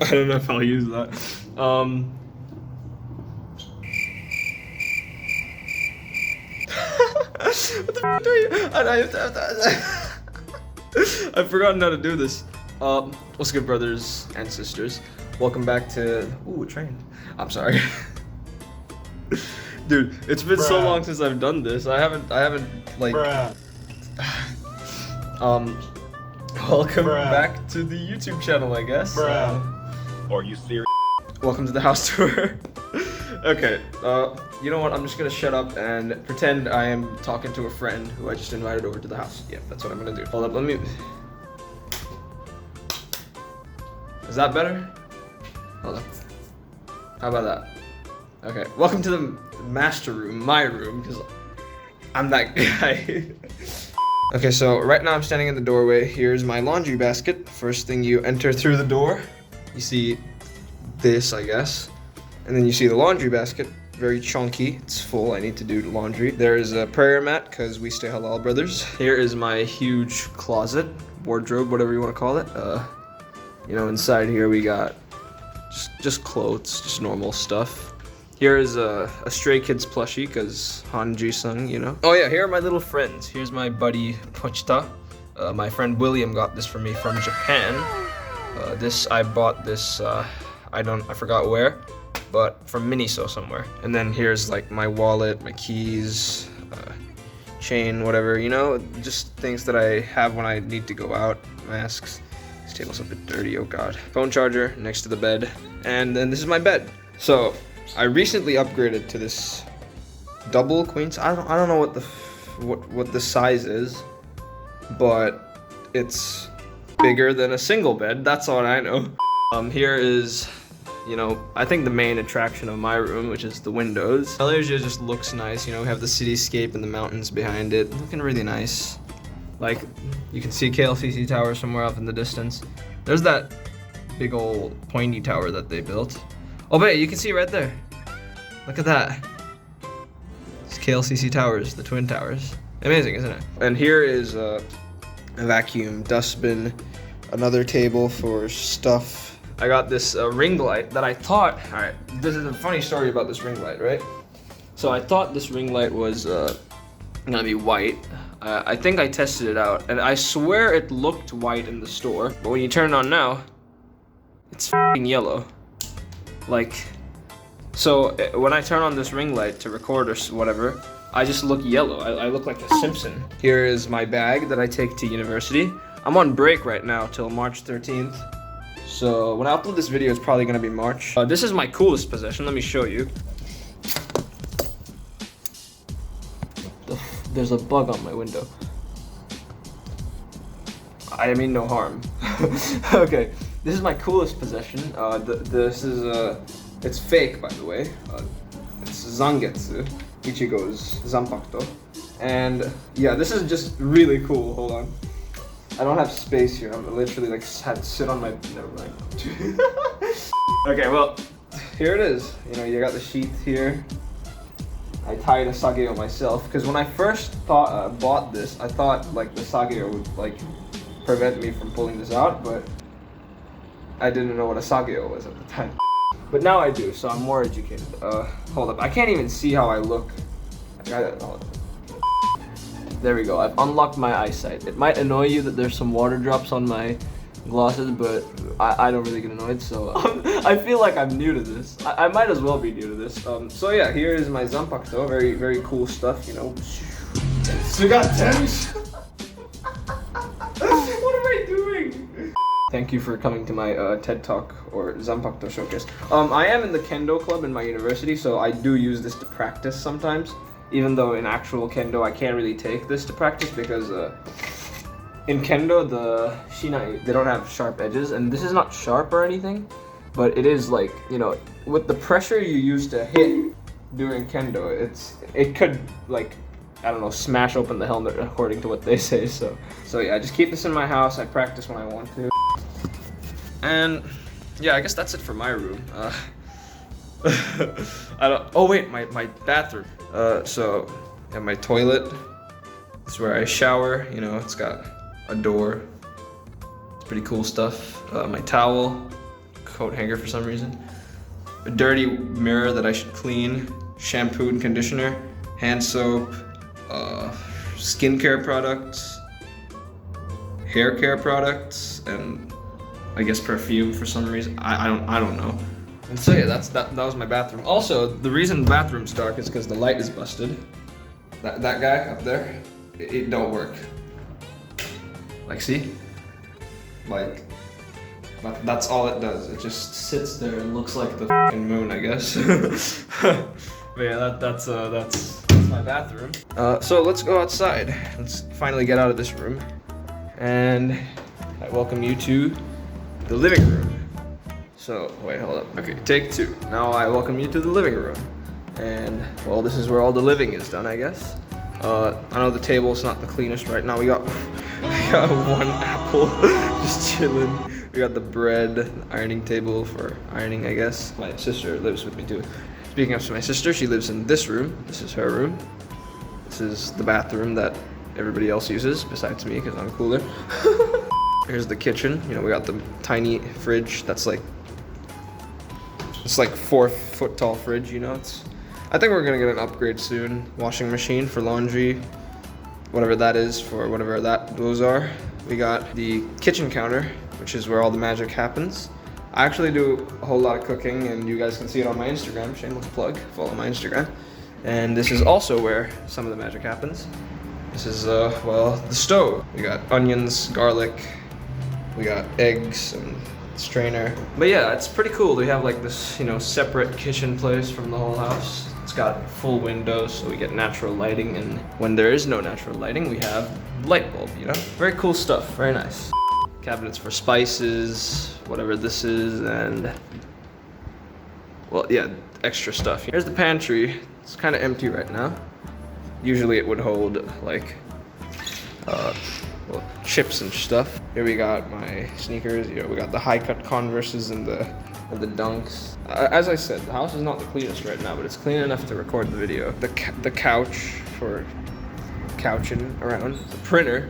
I don't know if I'll use that. What the f do you? I've forgotten how to do this. What's good, brothers and sisters? Welcome back to a train. I'm sorry. Dude, it's been so long since I've done this. I haven't like welcome back to the YouTube channel, I guess. Are you serious? Welcome to the house tour. Okay, you know what? I'm just gonna shut up and pretend I am talking to a friend who I just invited over to the house. Yeah, that's what I'm gonna do. Hold up, let me... Is that better? Hold up. How about that? Okay, welcome to the master room, my room, because I'm that guy. Okay, so right now I'm standing in the doorway. Here's my laundry basket. First thing you enter through the door, you see this, I guess. And then you see the laundry basket, very chunky, it's full, I need to do laundry. There is a prayer mat, because we stay halal, brothers. Here is my huge closet, wardrobe, whatever you want to call it. You know, inside here we got just clothes, just normal stuff. Here is a Stray Kids plushie, because Hanji-sung, you know. Oh yeah, here are my little friends. Here's my buddy Pochita. My friend William got this for me from Japan. I bought this, I forgot where, but from Miniso somewhere. And then here's like my wallet, my keys, chain, whatever, you know, just things that I have when I need to go out, masks. This table's a bit dirty, oh god. Phone charger next to the bed, and then this is my bed. So I recently upgraded to this double queen. I don't know what the size is, but it's bigger than a single bed. That's all I know. Here is, you know, I think the main attraction of my room, which is the windows. Malaysia just looks nice, you know, we have the cityscape and the mountains behind it, looking really nice. Like, you can see KLCC Tower somewhere off in the distance. There's that big old pointy tower that they built. Oh, wait, you can see right there. Look at that. It's KLCC Towers, the Twin Towers. Amazing, isn't it? And here is a vacuum, dustbin, another table for stuff. I got this ring light that I thought, alright, this is a funny story about this ring light, right? So I thought this ring light was gonna be white. I think I tested it out, and I swear it looked white in the store, but when you turn it on now, it's f***ing yellow. Like, so when I turn on this ring light to record or whatever, I just look yellow. I look like a Simpson. Here is my bag that I take to university. I'm on break right now till March 13th. So when I upload this video, it's probably gonna be March. This is my coolest possession. Let me show you. There's a bug on my window. I mean no harm. Okay, this is my coolest possession. This is it's fake, by the way. It's Zangetsu, Ichigo's Zanpakuto. And yeah, this is just really cool. Hold on. I don't have space here. I'm literally like had to sit on my. Never mind. Okay, well, here it is. You know, you got the sheath here. I tied a sageo myself because when I first bought this, I thought like the sageo would like prevent me from pulling this out, but I didn't know what a sageo was at the time. But now I do, so I'm more educated. Hold up, I can't even see how I look. There we go, I've unlocked my eyesight. It might annoy you that there's some water drops on my glasses, but I don't really get annoyed, so I feel like I'm new to this. I might as well be new to this. So yeah, here is my Zanpakuto, very, very cool stuff, you know. What am I doing? Thank you for coming to my TED Talk or Zanpakuto showcase. I am in the Kendo club in my university, so I do use this to practice sometimes. Even though in actual Kendo I can't really take this to practice because in Kendo the shinai, they don't have sharp edges, and this is not sharp or anything, but it is like, you know, with the pressure you use to hit during Kendo, it could like, I don't know, smash open the helmet according to what they say. So yeah, I just keep this in my house. I practice when I want to. And yeah, I guess that's it for my room. Oh wait, my bathroom. So yeah, my toilet. This is where I shower. You know, it's got a door. It's pretty cool stuff. My towel, coat hanger for some reason. A dirty mirror that I should clean. Shampoo and conditioner. Hand soap. Skincare products. Hair care products. And I guess perfume for some reason. I don't know. And so yeah, that was my bathroom. Also, the reason the bathroom's dark is because the light is busted. That guy up there, it don't work. Like, see? Like, that's all it does. It just sits there and looks like the f***ing moon, I guess. But yeah, that's my bathroom. So let's go outside. Let's finally get out of this room. And I welcome you to the living room. So, wait, hold up. Okay, take 2. Now I welcome you to the living room. And, well, this is where all the living is done, I guess. I know the table's not the cleanest right now. We got 1 apple just chilling. We got the bread, ironing table for ironing, I guess. My sister lives with me too. Speaking of my sister, she lives in this room. This is her room. This is the bathroom that everybody else uses besides me because I'm cooler. Here's the kitchen. You know, we got the tiny fridge that's like, it's like 4-foot tall fridge, you know. I think we're gonna get an upgrade soon. Washing machine for laundry, whatever that is for whatever those are. We got the kitchen counter, which is where all the magic happens. I actually do a whole lot of cooking, and you guys can see it on my Instagram. Shameless plug. Follow my Instagram. And this is also where some of the magic happens. This is well, the stove. We got onions, garlic. We got eggs and strainer. But yeah, it's pretty cool. We have like this, you know, separate kitchen place from the whole house. It's got full windows, so we get natural lighting, and when there is no natural lighting, we have light bulb, you know? Very cool stuff, very nice. Cabinets for spices, whatever this is, and well, yeah, extra stuff. Here's the pantry. It's kind of empty right now. Usually it would hold like well, chips and stuff. Here we got my sneakers. You know, we got the high cut Converses and the Dunks. As I said, the house is not the cleanest right now, but it's clean enough to record the video. The couch for couching around. The printer,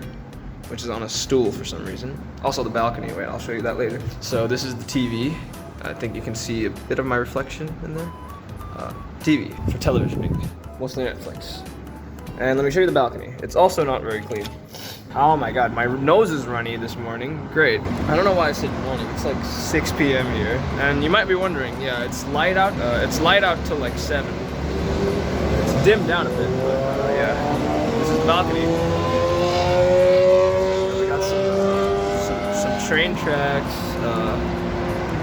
which is on a stool for some reason. Also the balcony. Wait, I'll show you that later. So this is the TV. I think you can see a bit of my reflection in there. TV for televisioning, mostly Netflix. And let me show you the balcony. It's also not very clean. Oh my god, my nose is runny this morning. Great. I don't know why I said morning. It's like 6 p.m. here. And you might be wondering, yeah, it's light out. It's light out till like 7. It's dimmed down a bit, but yeah. This is the balcony. We got some train tracks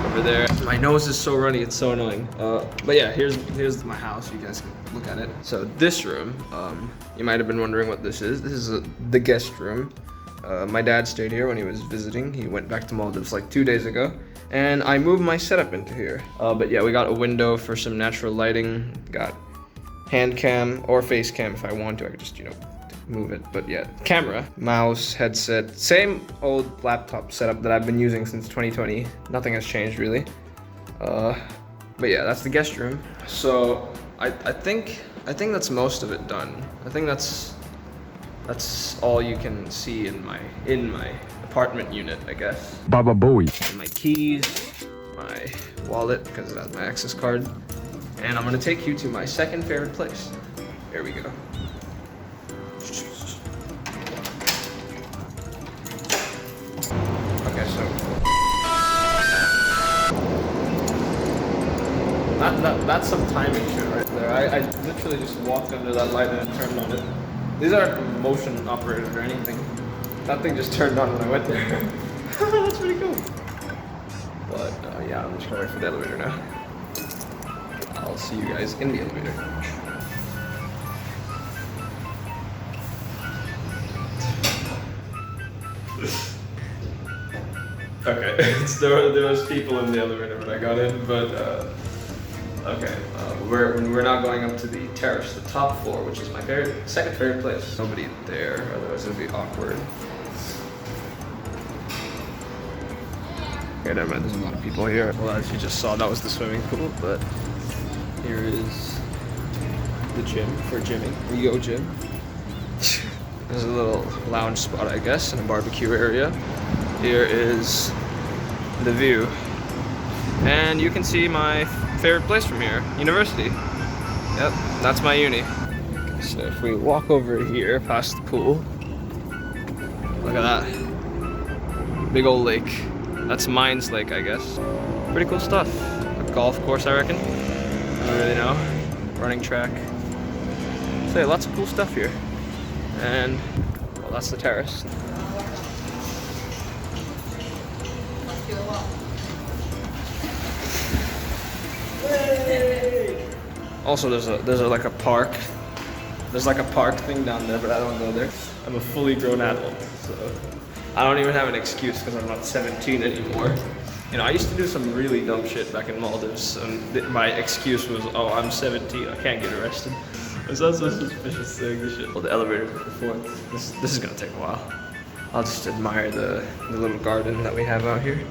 over there. My nose is so runny, it's so annoying. But yeah, here's my house. You guys can look at it. So this room, you might have been wondering what this is. This is the guest room. My dad stayed here when he was visiting. He went back to Maldives like 2 days ago, and I moved my setup into here. But yeah, we got a window for some natural lighting. Got hand cam or face cam if I want to. I could just, you know, move it. But yeah, camera, mouse, headset, same old laptop setup that I've been using since 2020. Nothing has changed really. But yeah, that's the guest room. So I think that's most of it done. I think that's all you can see in my apartment unit, I guess. Baba Bowie. My keys, my wallet because it has my access card, and I'm gonna take you to my second favorite place. Here we go. Okay, so that's some timing shit right there. I literally just walked under that light and turned on it. These aren't motion operated or anything. That thing just turned on when I went there. That's pretty cool. But yeah, I'm just gonna wait for the elevator now. I'll see you guys in the elevator. Okay, there was people in the elevator when I got in, but okay, we're now going up to the terrace, the top floor, which is my second favorite place. Nobody there, otherwise it'd be awkward. Okay, never mind, there's a lot of people here. Well, as you just saw, that was the swimming pool, but here is the gym for gymming, the Yo Gym. There's a little lounge spot, I guess, and a barbecue area. Here is the view. And you can see my favorite place from here, university. Yep, that's my uni. Okay, so if we walk over here past the pool, look at that. Big old lake. That's Mines Lake, I guess. Pretty cool stuff. A golf course, I reckon. I don't really know. Running track. So yeah, lots of cool stuff here. And, well, that's the terrace. Also, there's like a park. There's like a park thing down there, but I don't go there. I'm a fully grown adult, so I don't even have an excuse because I'm not 17 anymore. You know, I used to do some really dumb shit back in Maldives, and my excuse was, oh, I'm 17, I can't get arrested. It sounds so suspicious saying this shit. Well, the elevator before this is gonna take a while. I'll just admire the little garden that we have out here.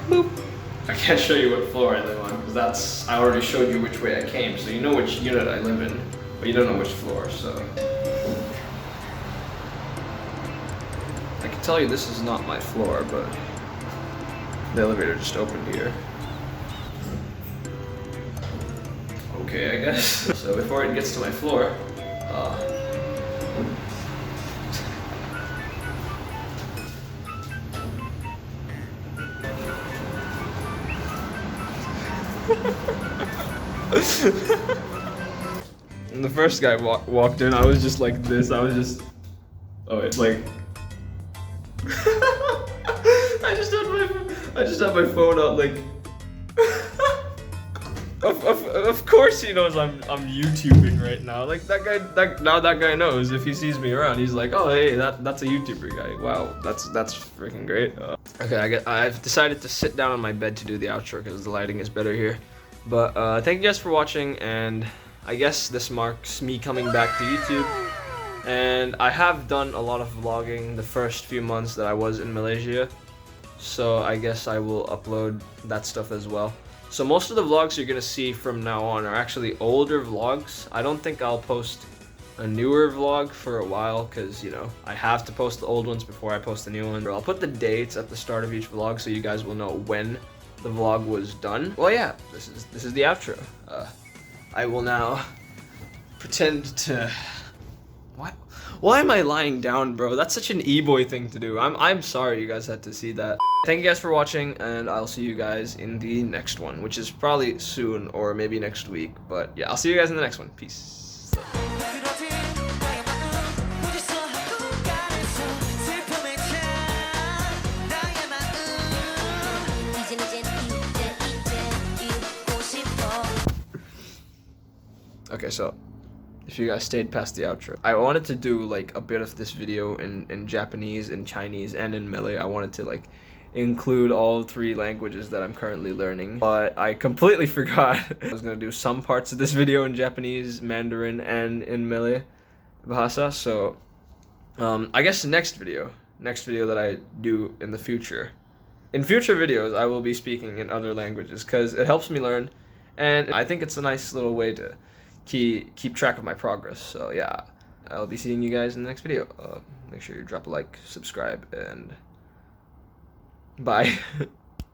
Boop. I can't show you what floor I live on because I already showed you which way I came, so you know which unit I live in, but you don't know which floor, so. I can tell you this is not my floor, but the elevator just opened here. Okay, I guess. So before it gets to my floor, when the first guy walked in, I was just like this. I was just, oh, it's like, I just had my phone out like. Of course he knows I'm YouTubing right now. Like that guy knows if he sees me around. He's like, oh hey, that's a YouTuber guy. Wow, that's freaking great. Okay, I've decided to sit down on my bed to do the outro because the lighting is better here. But thank you guys for watching, and I guess this marks me coming back to YouTube. And I have done a lot of vlogging the first few months that I was in Malaysia, so I guess I will upload that stuff as well. So most of the vlogs you're gonna see from now on are actually older vlogs. I don't think I'll post a newer vlog for a while because, you know, I have to post the old ones before I post the new one. I'll put the dates at the start of each vlog so you guys will know when the vlog was done. Well, yeah, this is the outro. I will now pretend to. What? Why am I lying down, bro? That's such an e-boy thing to do. I'm sorry you guys had to see that. Thank you guys for watching, and I'll see you guys in the next one, which is probably soon or maybe next week. But yeah, I'll see you guys in the next one. Peace. Okay, so if you guys stayed past the outro, I wanted to do like a bit of this video in Japanese, in Chinese, and in Malay. I wanted to like include all three languages that I'm currently learning, but I completely forgot. I was gonna do some parts of this video in Japanese, Mandarin, and in Malay Bahasa. So I guess next video that I do in the future. In future videos, I will be speaking in other languages because it helps me learn, and I think it's a nice little way to keep track of my progress. So yeah, I'll be seeing you guys in the next video. Make sure you drop a like, subscribe, and bye.